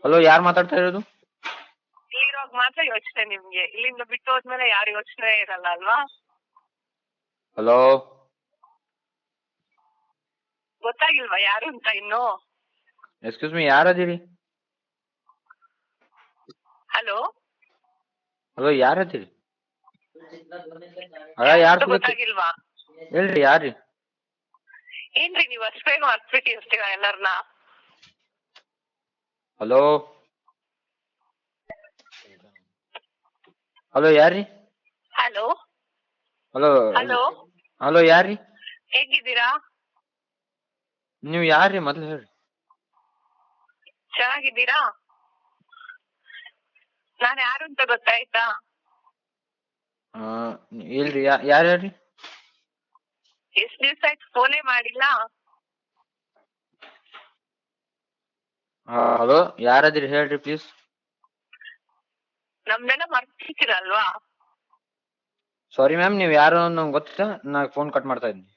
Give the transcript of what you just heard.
Hello, ಯಾರು ಮಾತಾಡ್ತಾ ಇರೋದು? ಇಲ್ಲಿರೋಗ್ ಮಾತ್ರ ಯೋಚನೆ ನಿಮ್ಗೆ, ಇಲ್ಲಿಂದ ಬಿಟ್ಟು ಹೋದ್ಮೇಲೆ ಯಾರು ಯೋಚನೆ ಇರಲ್ಲ ಅಲ್ವಾ? ಹಲೋ, ಗೊತ್ತಾಗಿಲ್ವಾ ಯಾರು ಅಂತ ಇನ್ನು? ಎಕ್ಸ್ಕ್ಯೂಸ್ ಮೀ, ಯಾರದಿರಿ? ಹಲೋ, ಹಲೋ, ಯಾರದಿರಿ? ಯಾರು ಗೊತ್ತಾಗಿಲ್ವಾ? ಹೇಳ್ರಿ, ಯಾರ್ರಿ? ಏನ್ರಿ ನೀವ್ ಅಷ್ಟ್ ಬೇಗ ಮರ್ತ್ಬಿಟ್ಟಿರ್ತೀರ ಎಲ್ಲಾರ್ನ? ಹಲೋ ಹಲೋ, ಯಾರ್ರಿ? ಹಲೋ ಹಲೋ ಹಲೋ ಹಲೋ, ಯಾರ್ರಿ? ಹೇಗಿದ್ದೀರಾ? ನೀವ್ ಯಾರ್ರಿ ಮೊದ್ಲು ಹೇಳ್ರಿ. ಚೆನ್ನಾಗಿದ್ದೀರಾ? ನಾನ್ ಯಾರು ಅಂತ ಗೊತ್ತಾಯ್ತಾ? ಇಲ್ರಿ, ಯಾರು ಹೇಳ್ರಿ? ಎಷ್ಟ್ ದಿವ್ಸ ಆಯ್ತು ಫೋನೇ ಮಾಡಿಲ್ಲ. ಹಲೋ, ಯಾರದಿರಿ ಹೇಳ್ರಿ ಪ್ಲೀಸ್. ನಮ್ನೆಲ್ಲ ಮರ್ತಿರ್ತೀರಲ್ವಾ? ಸಾರಿ ಮ್ಯಾಮ್, ನೀವ್ ಯಾರು ನಮ್ಗೆ ಗೊತ್ತಿಲ್ಲ. ನಾ ಫೋನ್ ಕಟ್ ಮಾಡ್ತಾ ಇದ್ದೀನಿ.